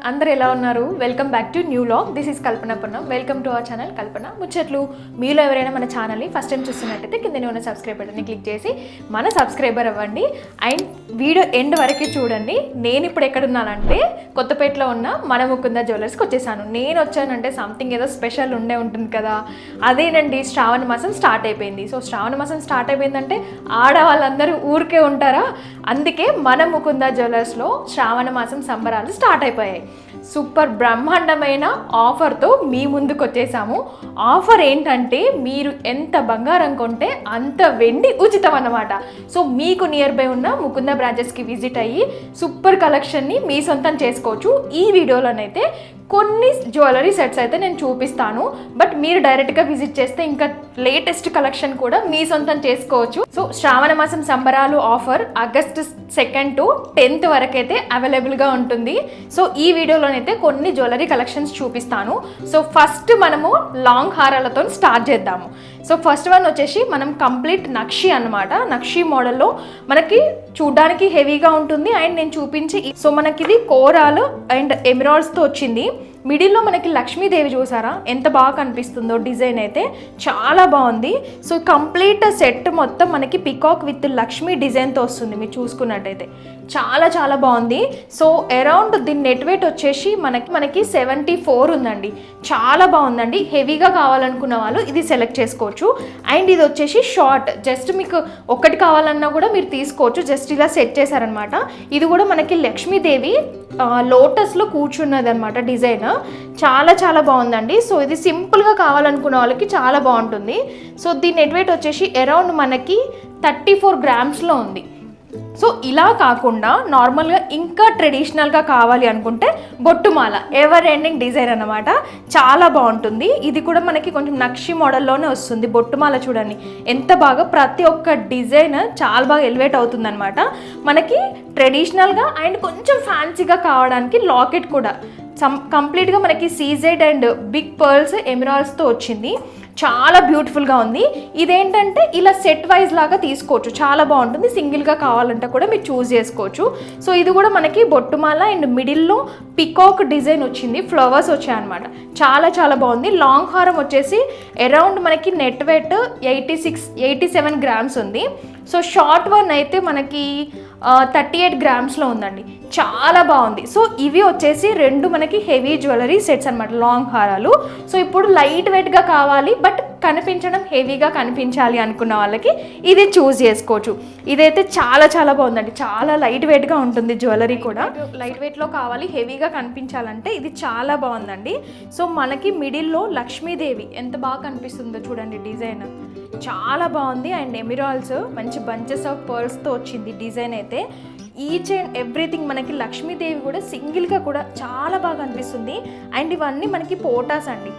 అందరు ఎలా ఉన్నారు? Welcome back to new vlog. This is Kalpana Punnam. Welcome to our channel Kalpana Muchatlu. మీలో ఎవరైనా మన ఛానల్ని ఫస్ట్ టైం చూస్తున్నట్టయితే కిందనే ఉన్న సబ్స్క్రైబ్ బటన్ని క్లిక్ చేసి మన సబ్స్క్రైబర్ అవ్వండి. అండ్ వీడియో ఎండ్ వరకు చూడండి. నేను ఇప్పుడు ఎక్కడున్నానంటే కొత్తపేటలో ఉన్న మన ముకుంద జ్యువెలర్స్కి వచ్చేసాను. నేను వచ్చానంటే సంథింగ్ ఏదో స్పెషల్ ఉండే ఉంటుంది కదా, అదేనండి శ్రావణ మాసం స్టార్ట్ అయిపోయింది. సో శ్రావణ మాసం స్టార్ట్ అయిపోయిందంటే ఆడవాళ్ళందరూ ఊరికే ఉంటారా? అందుకే మన ముకుంద జ్యువెలర్స్లో శ్రావణ మాసం సంబరాలు స్టార్ట్ అయిపోయాయి. సూపర్ బ్రహ్మాండమైన ఆఫర్తో మీ ముందుకు వచ్చేసాము. ఆఫర్ ఏంటంటే మీరు ఎంత బంగారం కొంటే అంత వెండి ఉచితం అన్నమాట. సో మీకు నియర్ బై ఉన్న ముకుంద బ్రాంచెస్కి విజిట్ అయ్యి సూపర్ కలెక్షన్ని మీ సొంతం చేసుకోవచ్చు. ఈ వీడియోలోనైతే కొన్ని జ్యువెలరీ సెట్స్ అయితే నేను చూపిస్తాను, బట్ మీరు డైరెక్ట్గా విజిట్ చేస్తే ఇంకా లేటెస్ట్ కలెక్షన్ కూడా మీ సొంతం చేసుకోవచ్చు. సో శ్రావణ మాసం సంబరాలు ఆఫర్ ఆగస్ట్ 2 to 10 వరకు అయితే అవైలబుల్గా ఉంటుంది. సో ఈ వీడియోలోనైతే కొన్ని జ్యువెలరీ కలెక్షన్స్ చూపిస్తాను. సో ఫస్ట్ మనము లాంగ్ హారాలతో స్టార్ట్ చేద్దాము. సో ఫస్ట్ వన్ వచ్చేసి మనం కంప్లీట్ నక్షి అన్నమాట. నక్షి మోడల్లో మనకి చూడ్డానికి హెవీగా ఉంటుంది. అండ్ నేను చూపించి సో మనకి ఇది కోరాలు అండ్ ఎమరాల్డ్స్తో వచ్చింది. మిడిల్లో మనకి లక్ష్మీదేవి చూసారా ఎంత బాగా కనిపిస్తుందో. డిజైన్ అయితే చాలా బాగుంది. సో కంప్లీట్ సెట్ మొత్తం మనకి పికాక్ విత్ లక్ష్మీ డిజైన్తో వస్తుంది. మీరు చూసుకున్నట్టయితే చాలా చాలా బాగుంది. సో అరౌండ్ దీని నెట్ వెయిట్ వచ్చేసి మనకి 74 ఉందండి. చాలా బాగుందండి. హెవీగా కావాలనుకున్న వాళ్ళు ఇది సెలెక్ట్ చేసుకోవచ్చు. అండ్ ఇది వచ్చేసి షార్ట్, జస్ట్ మీకు ఒక్కటి కావాలన్నా కూడా మీరు తీసుకోవచ్చు. జస్ట్ ఇలా సెట్ చేశారనమాట. ఇది కూడా మనకి లక్ష్మీదేవి లోటస్లో కూర్చున్నది అనమాట డిజైన్. చాలా చాలా బాగుందండి. సో ఇది సింపుల్గా కావాలనుకున్న వాళ్ళకి చాలా బాగుంటుంది. సో దీని నెట్ వెయిట్ వచ్చేసి అరౌండ్ మనకి 34 గ్రామ్స్లో ఉంది. సో ఇలా కాకుండా నార్మల్గా ఇంకా ట్రెడిషనల్గా కావాలి అనుకుంటే బొట్టుమాల ఎవర్ ఎండింగ్ డిజైన్ అన్నమాట. చాలా బాగుంటుంది. ఇది కూడా మనకి కొంచెం నక్షి మోడల్లోనే వస్తుంది. బొట్టుమాల చూడండి ఎంత బాగా, ప్రతి ఒక్క డిజైన్ చాలా బాగా ఎలివేట్ అవుతుంది అనమాట. మనకి ట్రెడిషనల్గా అండ్ కొంచెం ఫ్యాన్సీగా కావడానికి లాకెట్ కూడా కంప్లీట్గా మనకి సీజెడ్ అండ్ బిగ్ పర్ల్స్ ఎమరాల్డ్స్తో వచ్చింది. చాలా బ్యూటిఫుల్గా ఉంది. ఇదేంటంటే ఇలా సెట్ వైజ్ లాగా తీసుకోవచ్చు. చాలా బాగుంటుంది. సింగిల్గా కావాలంటే కూడా మీరు చూస్ చేసుకోవచ్చు. సో ఇది కూడా మనకి బొట్టుమాల అండ్ మిడిల్లో పికాక్ డిజైన్ వచ్చింది. ఫ్లవర్స్ వచ్చాయి అనమాట. చాలా చాలా బాగుంది. లాంగ్ హారం వచ్చేసి అరౌండ్ మనకి నెట్ వెయిట్ 87 గ్రామ్స్ ఉంది. సో షార్ట్ వన్ అయితే మనకి 38 గ్రామ్స్లో ఉందండి. చాలా బాగుంది. సో ఇవి వచ్చేసి రెండు మనకి హెవీ జ్యువెలరీ సెట్స్ అనమాట, లాంగ్ హారాలు. సో ఇప్పుడు లైట్ వెయిట్గా కావాలి బట్ కనిపించడం హెవీగా కనిపించాలి అనుకున్న వాళ్ళకి ఇది చూస్ చేసుకోవచ్చు. ఇదైతే చాలా చాలా బాగుందండి. చాలా లైట్ వెయిట్గా ఉంటుంది జ్యువెలరీ కూడా. లైట్ వెయిట్లో కావాలి హెవీగా కనిపించాలంటే ఇది చాలా బాగుందండి. సో మనకి మిడిల్లో లక్ష్మీదేవి ఎంత బాగా కనిపిస్తుందో చూడండి. డిజైన్ చాలా బాగుంది. అండ్ ఎమరాల్డ్స్ మంచి బంచెస్ ఆఫ్ పర్ల్స్తో వచ్చింది డిజైన్ అయితే. ఈచ్ అండ్ ఎవ్రీథింగ్ మనకి లక్ష్మీదేవి కూడా సింగిల్గా కూడా చాలా బాగా అనిపిస్తుంది. అండ్ ఇవన్నీ మనకి పోటాస్ అండి.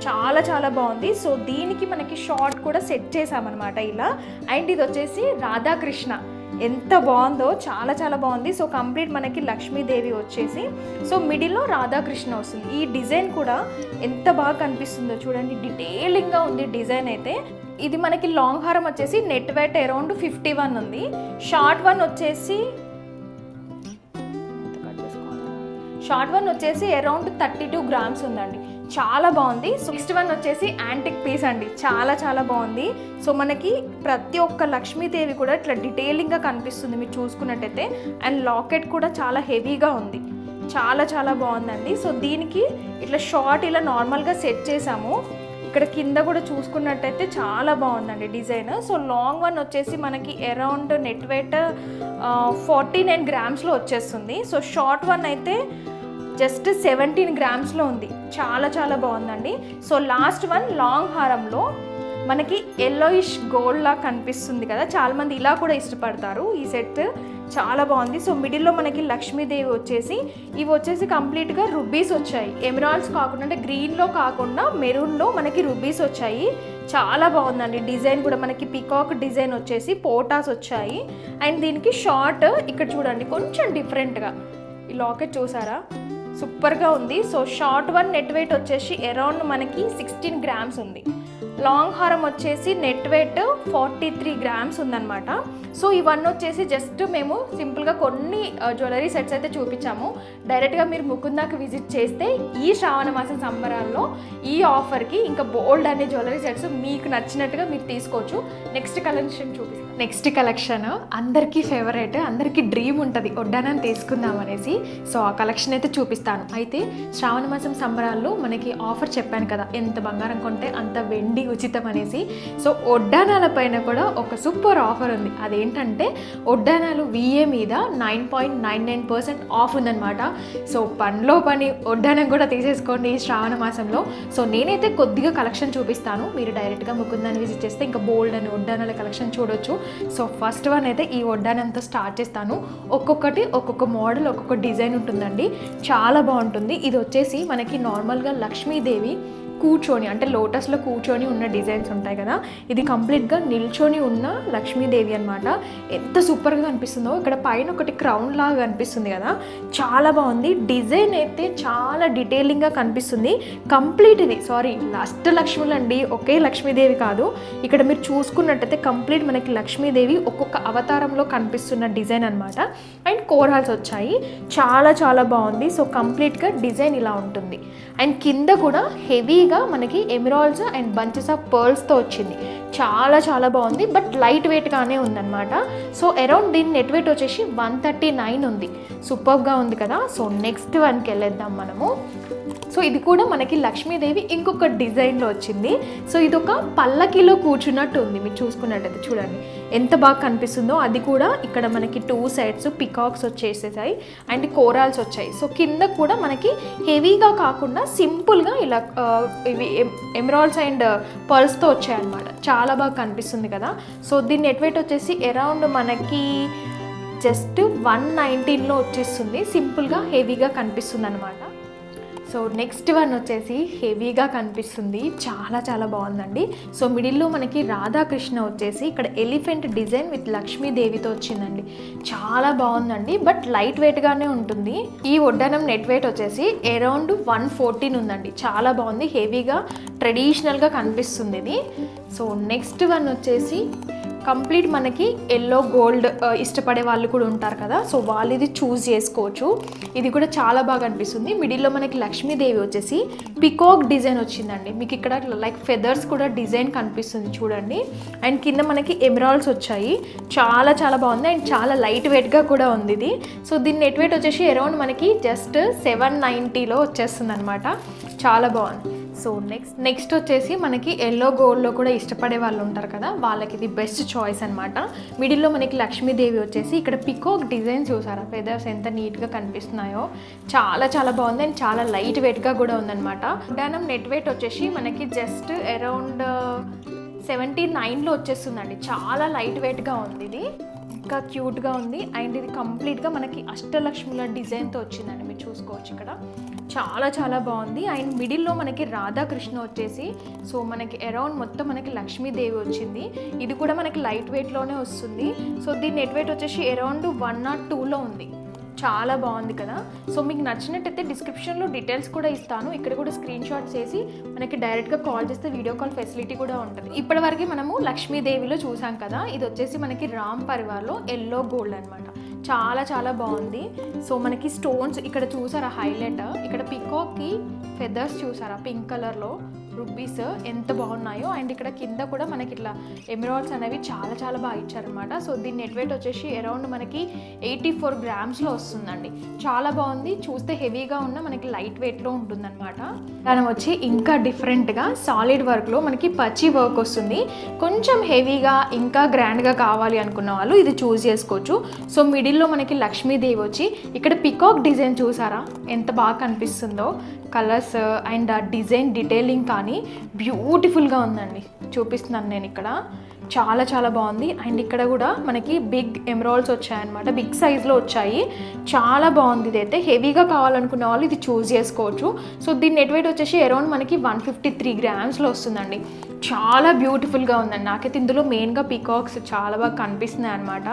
చాలా చాలా బాగుంది. సో దీనికి మనకి షార్ట్ కూడా సెట్ చేసామన్నమాట ఇలా. అండ్ ఇది వచ్చేసి రాధాకృష్ణ ఎంత బాగుందో, చాలా చాలా బాగుంది. సో కంప్లీట్ మనకి లక్ష్మీదేవి వచ్చేసి సో మిడిల్లో రాధాకృష్ణ వస్తుంది. ఈ డిజైన్ కూడా ఎంత బాగా కనిపిస్తుందో చూడండి. డీటెయిలింగ్గా ఉంది డిజైన్ అయితే. ఇది మనకి లాంగ్ హారం వచ్చేసి నెట్ వెయిట్ అరౌండ్ 51 ఉంది. షార్ట్ వన్ వచ్చేసి అరౌండ్ 32 గ్రామ్స్ ఉందండి. చాలా బాగుంది. 61 వచ్చేసి యాంటిక్ పీస్ అండి. చాలా చాలా బాగుంది. సో మనకి ప్రతి ఒక్క లక్ష్మీదేవి కూడా ఇట్లా డీటెయిలింగ్గా కనిపిస్తుంది మీరు చూసుకున్నట్టయితే. అండ్ లాకెట్ కూడా చాలా హెవీగా ఉంది. చాలా చాలా బాగుందండి. సో దీనికి ఇట్లా షార్ట్ ఇలా నార్మల్గా సెట్ చేసాము. ఇక్కడ కింద కూడా చూసుకున్నట్టయితే చాలా బాగుందండి డిజైన్. సో లాంగ్ వన్ వచ్చేసి మనకి అరౌండ్ నెట్ వెయిట్ 49 గ్రామ్స్లో వచ్చేస్తుంది. సో షార్ట్ వన్ అయితే జస్ట్ 17 గ్రామ్స్లో ఉంది. చాలా చాలా బాగుందండి. సో లాస్ట్ వన్ లాంగ్ హారంలో మనకి ఎల్లోయిష్ గోల్డ్ లా కనిపిస్తుంది కదా, చాలామంది ఇలా కూడా ఇష్టపడతారు. ఈ సెట్ చాలా బాగుంది. సో మిడిల్లో మనకి లక్ష్మీదేవి వచ్చేసి ఇవి వచ్చేసి కంప్లీట్గా రుబీస్ వచ్చాయి. ఎమరాల్డ్స్ కాకుండా అంటే గ్రీన్లో కాకుండా మెరూన్లో మనకి రుబీస్ వచ్చాయి. చాలా బాగుందండి. డిజైన్ కూడా మనకి పికాక్ డిజైన్ వచ్చేసి పోటాస్ వచ్చాయి. అండ్ దీనికి షార్ట్ ఇక్కడ చూడండి కొంచెం డిఫరెంట్గా ఈ లాకెట్ చూసారా, సూపర్గా ఉంది. So short one net weight వచ్చేసి అరౌండ్ మనకి 16 గ్రామ్స్ ఉంది. లాంగ్ హారం వచ్చేసి నెట్ వెయిట్ 43 గ్రామ్స్ ఉందన్నమాట. సో ఇవన్నీ వచ్చేసి జస్ట్ మేము సింపుల్గా కొన్ని జ్యువెలరీ సెట్స్ అయితే చూపించాము. డైరెక్ట్గా మీరు ముకుందాకి విజిట్ చేస్తే ఈ శ్రావణ మాసం సంబరాల్లో ఈ ఆఫర్కి ఇంకా బోల్డ్ అనే జ్యువెలరీ సెట్స్ మీకు నచ్చినట్టుగా మీరు తీసుకోవచ్చు. నెక్స్ట్ కలెక్షన్ చూపిస్తాను. నెక్స్ట్ కలెక్షన్ అందరికీ ఫేవరెట్, అందరికీ డ్రీమ్ ఉంటుంది వడ్డానం తీసుకుందాం అనేసి. సో ఆ కలెక్షన్ అయితే చూపిస్తాను. అయితే శ్రావణ మాసం సంబరాల్లో మనకి ఆఫర్ చెప్పాను కదా, ఎంత బంగారం కొంటే అంత వెండి ఉచితం అనేసి. సో వడ్డానాల పైన కూడా ఒక సూపర్ ఆఫర్ ఉంది. అదేంటంటే వడ్డానాలు VA మీద 9.99% ఆఫ్ ఉందన్నమాట. సో పనిలో పని వడ్డానం కూడా తీసేసుకోండి ఈ శ్రావణ మాసంలో. సో నేనైతే కొద్దిగా కలెక్షన్ చూపిస్తాను, మీరు డైరెక్ట్గా ముకుందాన్ని విజిట్ చేస్తే ఇంకా బోల్డ్ అని వడ్డానాల కలెక్షన్ చూడొచ్చు. సో ఫస్ట్ వన్ అయితే ఈ వడ్డానంతో స్టార్ట్ చేస్తాను. ఒక్కొక్కటి ఒక్కొక్క మోడల్, ఒక్కొక్క డిజైన్ ఉంటుందండి, చాలా బాగుంటుంది. ఇది వచ్చేసి మనకి నార్మల్గా లక్ష్మీదేవి కూర్చొని అంటే లోటస్లో కూర్చొని ఉన్న డిజైన్స్ ఉంటాయి కదా, ఇది కంప్లీట్గా నిల్చొని ఉన్న లక్ష్మీదేవి అనమాట. ఎంత సూపర్గా కనిపిస్తుందో. ఇక్కడ పైన ఒకటి క్రౌన్ లాగా కనిపిస్తుంది కదా, చాలా బాగుంది. డిజైన్ అయితే చాలా డీటెయిలింగ్గా కనిపిస్తుంది. కంప్లీట్ ఇది అష్టలక్ష్ములు అండి, ఒకే లక్ష్మీదేవి కాదు. ఇక్కడ మీరు చూసుకున్నట్టయితే కంప్లీట్ మనకి లక్ష్మీదేవి ఒక్కొక్క అవతారంలో కనిపిస్తున్న డిజైన్ అనమాట. అండ్ కోరాల్స్ వచ్చాయి, చాలా చాలా బాగుంది. సో కంప్లీట్గా డిజైన్ ఇలా ఉంటుంది. అండ్ కింద కూడా హెవీగా మనకి ఎమరాల్డ్స్ అండ్ బంచెస్ ఆఫ్ పర్ల్స్తో వచ్చింది. చాలా చాలా బాగుంది, బట్ లైట్ వెయిట్గానే ఉందన్నమాట. సో అరౌండ్ దీని నెట్ వెయిట్ వచ్చేసి 139 ఉంది. సూపర్గా ఉంది కదా. సో నెక్స్ట్ వన్కి వెళ్ళేద్దాం మనము. సో ఇది కూడా మనకి లక్ష్మీదేవి ఇంకొక డిజైన్లో వచ్చింది. సో ఇది ఒక పల్లకిలో కూర్చున్నట్టు ఉంది. మీరు చూసుకున్నట్టయితే చూడండి ఎంత బాగా కనిపిస్తుందో. అది కూడా ఇక్కడ మనకి 2 సైడ్స్ పికాక్స్ వచ్చేసేసాయి అండ్ కోరాల్స్ వచ్చాయి. సో కింద కూడా మనకి హెవీగా కాకుండా సింపుల్గా ఇలా ఇవి ఎమరాల్డ్స్ అండ్ పర్ల్స్తో వచ్చాయన్నమాట. చాలా బాగా కనిపిస్తుంది కదా. సో దీని నెట్ వెయిట్ వచ్చేసి అరౌండ్ మనకి జస్ట్ 119లో వచ్చేస్తుంది. సింపుల్గా హెవీగా కనిపిస్తుంది అనమాట. సో నెక్స్ట్ వన్ వచ్చేసి హెవీగా కనిపిస్తుంది, చాలా చాలా బాగుందండి. సో మిడిల్లో మనకి రాధాకృష్ణ వచ్చేసి ఇక్కడ ఎలిఫెంట్ డిజైన్ విత్ లక్ష్మీదేవితో వచ్చిందండి. చాలా బాగుందండి, బట్ లైట్ వెయిట్గానే ఉంటుంది. ఈ వడ్డానం నెట్ వెయిట్ వచ్చేసి అరౌండ్ 114 ఉందండి. చాలా బాగుంది, హెవీగా ట్రెడిషనల్గా కనిపిస్తుంది ఇది. సో నెక్స్ట్ వన్ వచ్చేసి కంప్లీట్ మనకి ఎల్లో గోల్డ్ ఇష్టపడే వాళ్ళు కూడా ఉంటారు కదా, సో వాళ్ళు ఇది చూస్ చేసుకోవచ్చు. ఇది కూడా చాలా బాగా అనిపిస్తుంది. మిడిల్లో మనకి లక్ష్మీదేవి వచ్చేసి పికాక్ డిజైన్ వచ్చిందండి. మీకు ఇక్కడ లైక్ ఫెదర్స్ కూడా డిజైన్ కనిపిస్తుంది చూడండి. అండ్ కింద మనకి ఎమరాల్డ్స్ వచ్చాయి. చాలా చాలా బాగుంది అండ్ చాలా లైట్ వెయిట్గా కూడా ఉంది ఇది. సో దీని నెట్ వెయిట్ వచ్చేసి అరౌండ్ మనకి జస్ట్ 790లో వచ్చేస్తుంది అనమాట. చాలా బాగుంది. సో నెక్స్ట్ వచ్చేసి మనకి ఎల్లో గోల్డ్లో కూడా ఇష్టపడే వాళ్ళు ఉంటారు కదా, వాళ్ళకి ఇది బెస్ట్ చాయిస్ అనమాట. మిడిల్లో మనకి లక్ష్మీదేవి వచ్చేసి ఇక్కడ పికాక్ డిజైన్ చూసారా, ఫెదర్స్ ఎంత నీట్గా కనిపిస్తున్నాయో. చాలా చాలా బాగుంది అండ్ చాలా లైట్ వెయిట్గా కూడా ఉందన్నమాట. వడ్డానం నెట్ వెయిట్ వచ్చేసి మనకి జస్ట్ అరౌండ్ 79లో వచ్చేస్తుందండి. చాలా లైట్ వెయిట్గా ఉంది ఇది, ఇంకా క్యూట్గా ఉంది. అండ్ ఇది కంప్లీట్గా మనకి అష్టలక్ష్ముల డిజైన్తో వచ్చిందండి. మీరు చూసుకోవచ్చు ఇక్కడ చాలా చాలా బాగుంది. అండ్ మిడిల్లో మనకి రాధాకృష్ణ వచ్చేసి సో మనకి అరౌండ్ మొత్తం మనకి లక్ష్మీదేవి వచ్చింది. ఇది కూడా మనకి లైట్ వెయిట్లోనే వస్తుంది. సో దీని నెట్ వెయిట్ వచ్చేసి అరౌండ్ 102లో ఉంది. చాలా బాగుంది కదా. సో మీకు నచ్చినట్టయితే డిస్క్రిప్షన్లో డీటెయిల్స్ కూడా ఇస్తాను. ఇక్కడ కూడా స్క్రీన్ షాట్ చేసి మనకి డైరెక్ట్గా కాల్ చేస్తే వీడియో కాల్ ఫెసిలిటీ కూడా ఉంటుంది. ఇప్పటివరకు మనము లక్ష్మీదేవిలో చూసాం కదా, ఇది వచ్చేసి మనకి రామ్ పరివార్లో ఎల్లో గోల్డ్ అనమాట. చాలా చాలా బాగుంది. సో మనకి స్టోన్స్ ఇక్కడ చూసారా హైలైట్, ఇక్కడ పికాక్కి ఫెదర్స్ చూసారా పింక్ కలర్లో రుబ్బీస్ ఎంత బాగున్నాయో. అండ్ ఇక్కడ కింద కూడా మనకి ఇట్లా ఎమరాల్డ్స్ అనేవి చాలా చాలా బాగా ఇచ్చారనమాట. సో దీని నెట్ వెయిట్ వచ్చేసి అరౌండ్ మనకి 84 గ్రామ్స్లో వస్తుందండి. చాలా బాగుంది, చూస్తే హెవీగా ఉన్న మనకి లైట్ వెయిట్లో ఉంటుందన్నమాట. దాని వచ్చి ఇంకా డిఫరెంట్గా సాలిడ్ వర్క్లో మనకి పచ్చి వర్క్ వస్తుంది. కొంచెం హెవీగా ఇంకా గ్రాండ్గా కావాలి అనుకున్న వాళ్ళు ఇది చూస్ చేసుకోవచ్చు. సో మిడిల్లో మనకి లక్ష్మీదేవి వచ్చి ఇక్కడ పికాక్ డిజైన్ చూసారా ఎంత బాగా కనిపిస్తుందో. కలర్స్ అండ్ ఆ డిజైన్ డీటెయిలింగ్ కానీ బ్యూటిఫుల్గా ఉందండి. చూపిస్తున్నాను నేను ఇక్కడ, చాలా చాలా బాగుంది. అండ్ ఇక్కడ కూడా మనకి బిగ్ ఎమరాల్డ్స్ వచ్చాయన్నమాట, బిగ్ సైజ్లో వచ్చాయి. చాలా బాగుంది. ఇదైతే హెవీగా కావాలనుకునే వాళ్ళు ఇది చూస్ చేసుకోవచ్చు. సో దీని నెట్ వెయిట్ వచ్చేసి అరౌండ్ మనకి 153 గ్రామ్స్లో వస్తుందండి. చాలా బ్యూటిఫుల్గా ఉందండి. నాకైతే ఇందులో మెయిన్గా పీకాక్స్ చాలా బాగా కనిపిస్తున్నాయి అనమాట.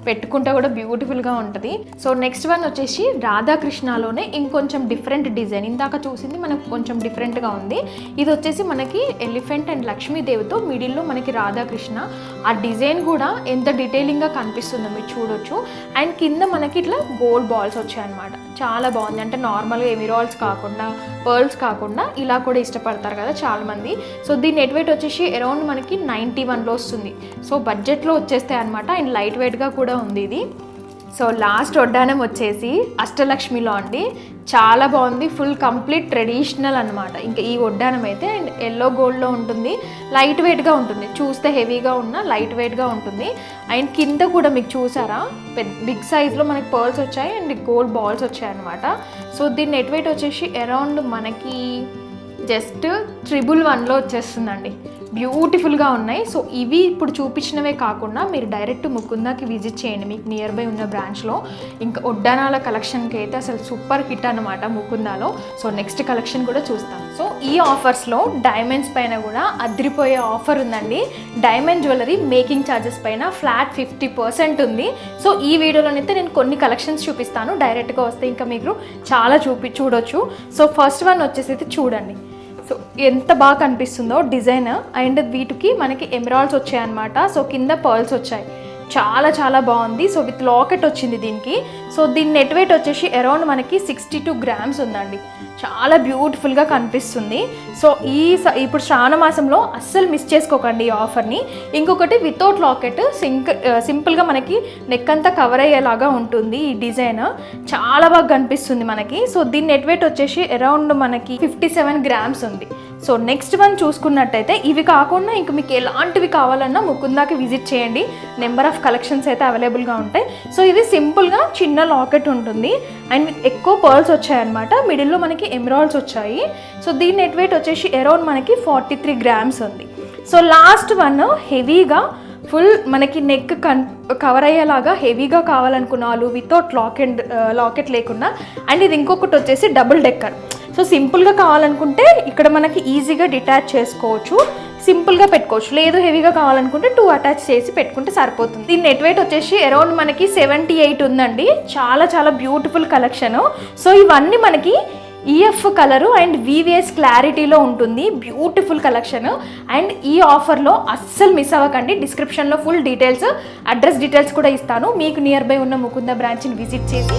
పెట్టుకుంటే కూడా బ్యూటిఫుల్గా ఉంటుంది. సో నెక్స్ట్ వన్ వచ్చేసి రాధాకృష్ణలోనే ఇంకొంచెం డిఫరెంట్ డిజైన్. ఇందాక చూసింది మనకు కొంచెం డిఫరెంట్గా ఉంది. ఇది వచ్చేసి మనకి ఎలిఫెంట్ అండ్ లక్ష్మీదేవితో మిడిల్లో మనకి రాధాకృష్ణ. ఆ డిజైన్ కూడా ఎంత డీటెయిలింగ్గా కనిపిస్తుందో మీరు చూడొచ్చు. అండ్ కింద మనకి ఇట్లా గోల్డ్ బాల్స్ వచ్చాయన్నమాట. చాలా బాగుంది. అంటే నార్మల్గా ఎమిరాల్స్ కాకుండా, పర్ల్స్ కాకుండా ఇలా కూడా ఇష్టపడతారు కదా చాలామంది. సో దీని నెట్ వెయిట్ వచ్చేసి అరౌండ్ మనకి 91లో వస్తుంది. సో బడ్జెట్లో వచ్చేస్తాయి అనమాట. అండ్ లైట్ వెయిట్గా కూడా ఉంది ఇది. సో లాస్ట్ వడ్డానం వచ్చేసి అష్టలక్ష్మిలో అండి. చాలా బాగుంది. ఫుల్ కంప్లీట్ ట్రెడిషనల్ అనమాట. ఇంకా ఈ వడ్డానం అయితే అండ్ ఎల్లో గోల్డ్లో ఉంటుంది. లైట్ వెయిట్గా ఉంటుంది. చూస్తే హెవీగా ఉన్న లైట్ వెయిట్గా ఉంటుంది. అండ్ కింద కూడా మీకు చూసారా బిగ్ సైజ్లో మనకి పర్ల్స్ వచ్చాయి అండ్ గోల్డ్ బాల్స్ వచ్చాయి అనమాట. సో దీని నెట్ వెయిట్ వచ్చేసి అరౌండ్ మనకి జస్ట్ 111లో వచ్చేస్తుందండి. బ్యూటిఫుల్గా ఉన్నాయి. సో ఇవి ఇప్పుడు చూపించినవే కాకుండా మీరు డైరెక్ట్ ముకుందాకి విజిట్ చేయండి మీకు నియర్ బై ఉన్న బ్రాంచ్లో. ఇంకా వడ్డానాల కలెక్షన్కి అయితే అసలు సూపర్ హిట్ అనమాట ముకుందాలో. సో నెక్స్ట్ కలెక్షన్ కూడా చూస్తాం. సో ఈ ఆఫర్స్లో డైమండ్స్ పైన కూడా అదిరిపోయే ఆఫర్ ఉందండి. డైమండ్ జ్యువెలరీ మేకింగ్ ఛార్జెస్ పైన ఫ్లాట్ 50% ఉంది. సో ఈ వీడియోలోనైతే నేను కొన్ని కలెక్షన్స్ చూపిస్తాను. డైరెక్ట్గా వస్తే ఇంకా మీరు చాలా చూడొచ్చు. సో ఫస్ట్ వన్ వచ్చేసి చూడండి. సో ఎంత బాగా కనిపిస్తుందో డిజైన్. అండ్ వీటికి మనకి ఎమరాల్డ్స్ వచ్చాయన్నమాట. సో కింద పర్ల్స్ వచ్చాయి. చాలా చాలా బాగుంది. సో విత్ లాకెట్ వచ్చింది దీనికి. సో దీని నెట్ వెయిట్ వచ్చేసి అరౌండ్ మనకి 62 గ్రామ్స్ ఉందండి. చాలా బ్యూటిఫుల్గా కనిపిస్తుంది. సో ఇప్పుడు శ్రావణ మాసంలో అస్సలు మిస్ చేసుకోకండి ఈ ఆఫర్ని. ఇంకొకటి వితౌట్ లాకెట్ సింపుల్గా మనకి నెక్ అంతా కవర్ అయ్యేలాగా ఉంటుంది ఈ డిజైన్. చాలా బాగా కనిపిస్తుంది మనకి. సో దీని నెట్ వెయిట్ వచ్చేసి అరౌండ్ మనకి 57 గ్రామ్స్ ఉంది. సో నెక్స్ట్ వన్ చూసుకున్నట్టయితే ఇవి కాకుండా ఇంక మీకు ఎలాంటివి కావాలన్నా ముకుందాకి విజిట్ చేయండి. నెంబర్ ఆఫ్ కలెక్షన్స్ అయితే అవైలబుల్గా ఉంటాయి. సో ఇది సింపుల్గా చిన్న లాకెట్ ఉంటుంది అండ్ ఎక్కువ పర్ల్స్ వచ్చాయన్నమాట. మిడిల్లో మనకి ఎమరాల్డ్స్ వచ్చాయి. సో దీని నెట్ వెయిట్ వచ్చేసి అరౌండ్ మనకి 43 గ్రామ్స్ ఉంది. సో లాస్ట్ వన్ హెవీగా ఫుల్ మనకి నెక్ కవర్ అయ్యేలాగా హెవీగా కావాలనుకున్న వాళ్ళు వితౌట్ లాకెట్ లేకుండా. అండ్ ఇది ఇంకొకటి వచ్చేసి డబుల్ డెక్కర్. సో సింపుల్గా కావాలనుకుంటే ఇక్కడ మనకి ఈజీగా డిటాచ్ చేసుకోవచ్చు, సింపుల్గా పెట్టుకోవచ్చు. లేదు హెవీగా కావాలనుకుంటే 2 అటాచ్ చేసి పెట్టుకుంటే సరిపోతుంది. దీని నెట్ వెయిట్ వచ్చేసి అరౌండ్ మనకి 78 ఉందండి. చాలా చాలా బ్యూటిఫుల్ కలెక్షను. సో ఇవన్నీ మనకి ఈఎఫ్ కలరు అండ్ వివిఎస్ క్లారిటీలో ఉంటుంది. Beautiful collection. అండ్ ఈ ఆఫర్లో అస్సలు మిస్ అవ్వకండి. డిస్క్రిప్షన్లో ఫుల్ డీటెయిల్స్, అడ్రస్ డీటెయిల్స్ కూడా ఇస్తాను. మీకు నియర్ బై ఉన్న ముకుంద బ్రాంచ్ని విజిట్ చేసి.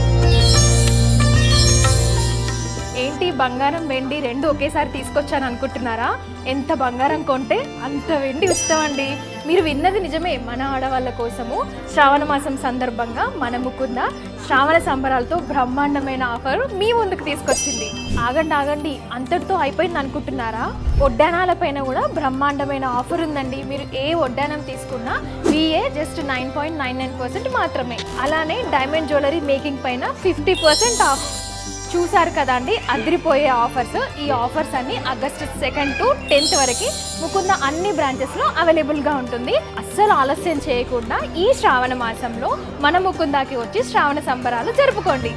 ఏంటి బంగారం వెండి రెండు ఒకేసారి తీసుకొచ్చాను అనుకుంటున్నారా? ఎంత బంగారం కొంటే అంత వెండి ఇస్తామండి. మీరు విన్నది నిజమే. మన ఆడవాళ్ళ కోసము శ్రావణ మాసం సందర్భంగా మన ముకుంద శ్రావణ సంబరాలతో బ్రహ్మాండమైన ఆఫర్ మీ ముందుకు తీసుకొచ్చింది. ఆగండి అంతటితో అయిపోయింది అనుకుంటున్నారా? వడ్డానాల పైన కూడా బ్రహ్మాండమైన ఆఫర్ ఉందండి. మీరు ఏ వడ్డానం తీసుకున్నా VA జస్ట్ 9.99% మాత్రమే. అలానే డైమండ్ జ్యువెలరీ మేకింగ్ పైన 50% ఆఫ్. చూసారు కదండి అదిరిపోయే ఆఫర్స్. ఈ ఆఫర్స్ అన్ని ఆగస్ట్ 2 to 10 వరకు ముకుంద అన్ని బ్రాంచెస్లో అవైలబుల్గా ఉంటుంది. అస్సలు ఆలస్యం చేయకుండా ఈ శ్రావణ మాసంలో మన ముకుందాకి వచ్చి శ్రావణ సంబరాలు జరుపుకోండి.